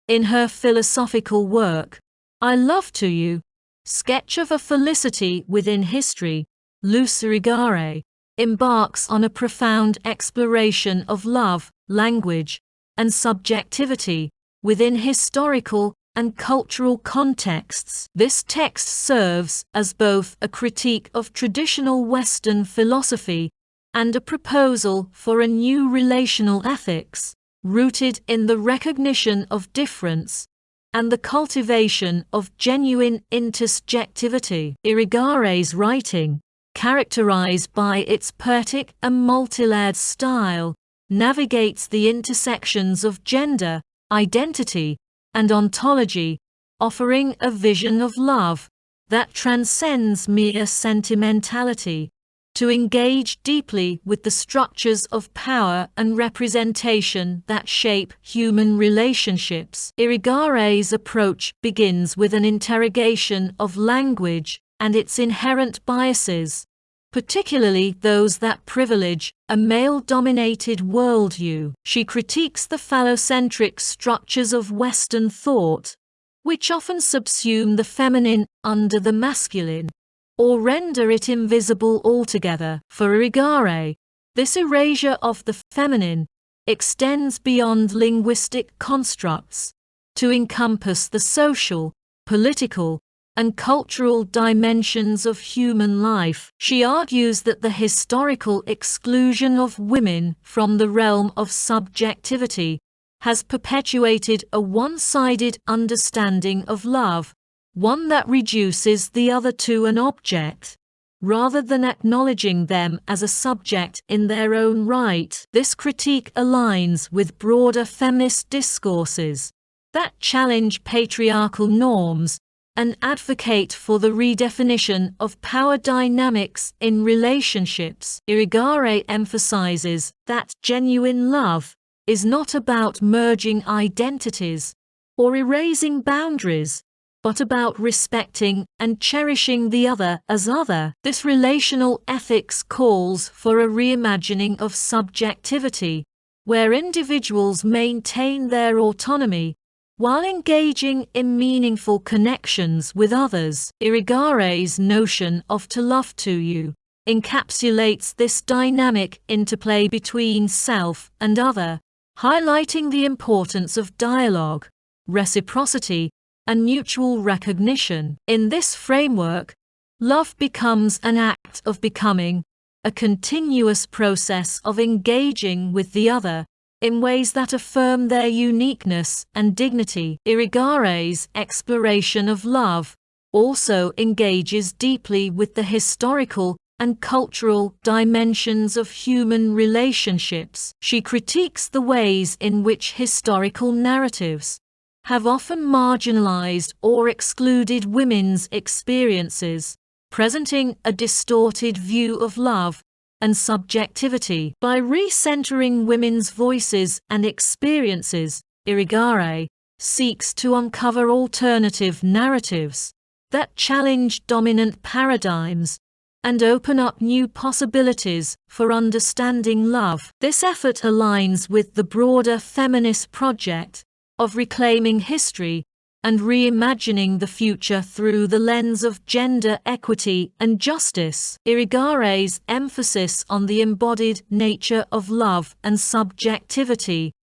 In her philosophical work, I Love to You, Sketch of a Felicity Within History, Luce Irigaray embarks on a profound exploration of love, language, and subjectivity within historical and cultural contexts. This text serves as both a critique of traditional Western philosophy and a proposal for a new relational ethics, rooted in the recognition of difference and the cultivation of genuine intersubjectivity. Irigaray's writing, characterized by its poetic and multilayered style, navigates the intersections of gender, identity, and ontology, offering a vision of love that transcends mere sentimentality. To engage deeply with the structures of power and representation that shape human relationships. Irigaray's approach begins with an interrogation of language and its inherent biases, particularly those that privilege a male-dominated worldview. She critiques the phallocentric structures of Western thought, which often subsume the feminine under the masculine, or render it invisible altogether. For Irigaray, this erasure of the feminine extends beyond linguistic constructs to encompass the social, political, and cultural dimensions of human life. She argues that the historical exclusion of women from the realm of subjectivity has perpetuated a one-sided understanding of love, one that reduces the other to an object, rather than acknowledging them as a subject in their own right. This critique aligns with broader feminist discourses that challenge patriarchal norms and advocate for the redefinition of power dynamics in relationships. Irigaray emphasizes that genuine love is not about merging identities or erasing boundaries, but about respecting and cherishing the other as other. This relational ethics calls for a reimagining of subjectivity, where individuals maintain their autonomy while engaging in meaningful connections with others. Irigaray's notion of To Love to You encapsulates this dynamic interplay between self and other, highlighting the importance of dialogue, reciprocity, and mutual recognition. In this framework, love becomes an act of becoming, a continuous process of engaging with the other in ways that affirm their uniqueness and dignity. Irigaray's exploration of love also engages deeply with the historical and cultural dimensions of human relationships. She critiques the ways in which historical narratives have often marginalized or excluded women's experiences, presenting a distorted view of love and subjectivity. By recentering women's voices and experiences, Irigaray seeks to uncover alternative narratives that challenge dominant paradigms and open up new possibilities for understanding love. This effort aligns with the broader feminist project of reclaiming history and reimagining the future through the lens of gender equity and justice. Irigaray's emphasis on the embodied nature of love and subjectivity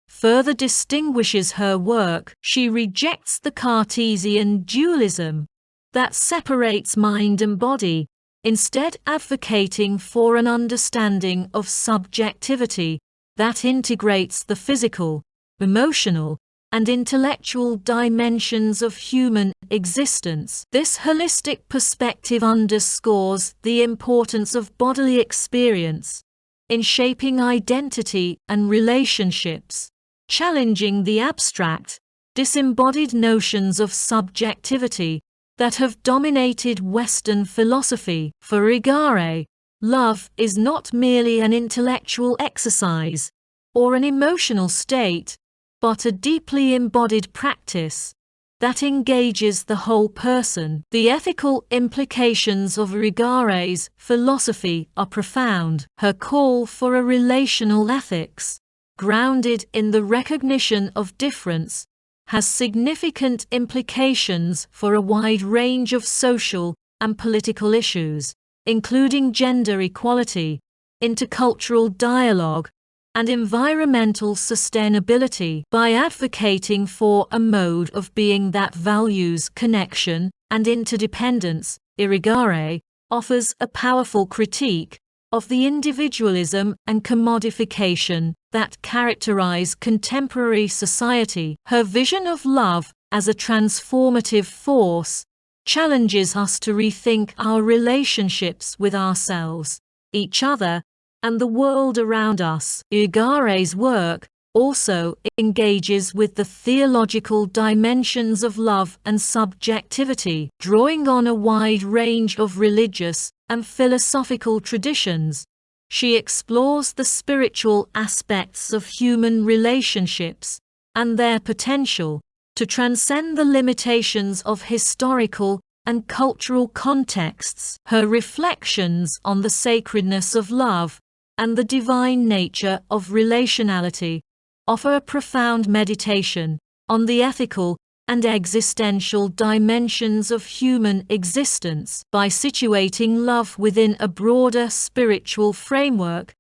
further distinguishes her work. She rejects the Cartesian dualism that separates mind and body, instead advocating for an understanding of subjectivity that integrates the physical, emotional, and intellectual dimensions of human existence. This holistic perspective underscores the importance of bodily experience in shaping identity and relationships, challenging the abstract, disembodied notions of subjectivity that have dominated Western philosophy. For Irigaray, love is not merely an intellectual exercise or an emotional state, but a deeply embodied practice that engages the whole person. The ethical implications of Irigaray's philosophy are profound. Her call for a relational ethics, grounded in the recognition of difference has significant implications for a wide range of social and political issues, including gender equality, intercultural dialogue, and environmental sustainability. By advocating for a mode of being that values connection and interdependence, Irigaray offers a powerful critique of the individualism and commodification that characterize contemporary society. Her vision of love as a transformative force challenges us to rethink our relationships with ourselves, each other, and the world around us. Irigaray's work also engages with the theological dimensions of love and subjectivity, drawing on a wide range of religious and philosophical traditions. She explores the spiritual aspects of human relationships and their potential to transcend the limitations of historical and cultural contexts. Her reflections on the sacredness of love and the divine nature of relationality offer a profound meditation on the ethical and existential dimensions of human existence. By situating love within a broader spiritual framework,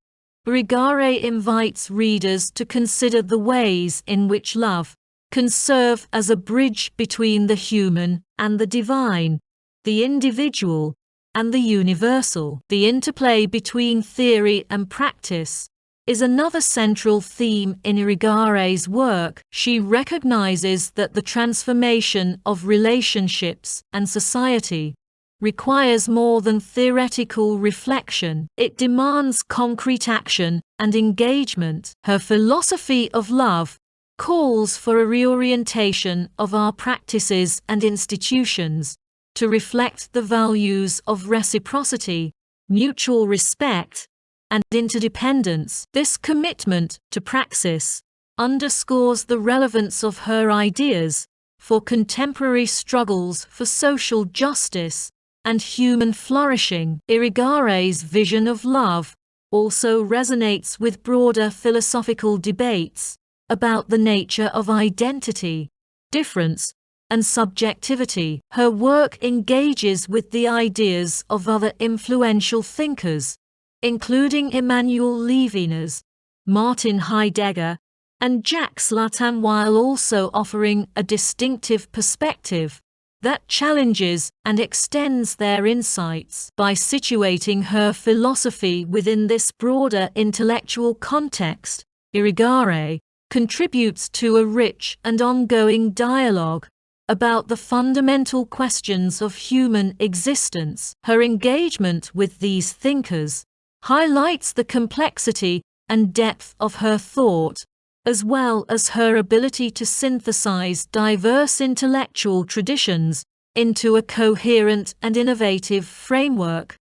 Irigaray invites readers to consider the ways in which love can serve as a bridge between the human and the divine, the individual and the universal. The interplay between theory and practice is another central theme in Irigaray's work. She recognizes that the transformation of relationships and society requires more than theoretical reflection. It demands concrete action and engagement. Her philosophy of love calls for a reorientation of our practices and institutions to reflect the values of reciprocity, mutual respect, and interdependence. This commitment to praxis underscores the relevance of her ideas for contemporary struggles for social justice and human flourishing. Irigaray's vision of love also resonates with broader philosophical debates about the nature of identity, difference, and subjectivity. Her work engages with the ideas of other influential thinkers, including Emmanuel Levinas, Martin Heidegger, and Jacques Lacan, while also offering a distinctive perspective that challenges and extends their insights. By situating her philosophy within this broader intellectual context, Irigaray contributes to a rich and ongoing dialogue about the fundamental questions of human existence. Her engagement with these thinkers highlights the complexity and depth of her thought, as well as her ability to synthesize diverse intellectual traditions into a coherent and innovative framework.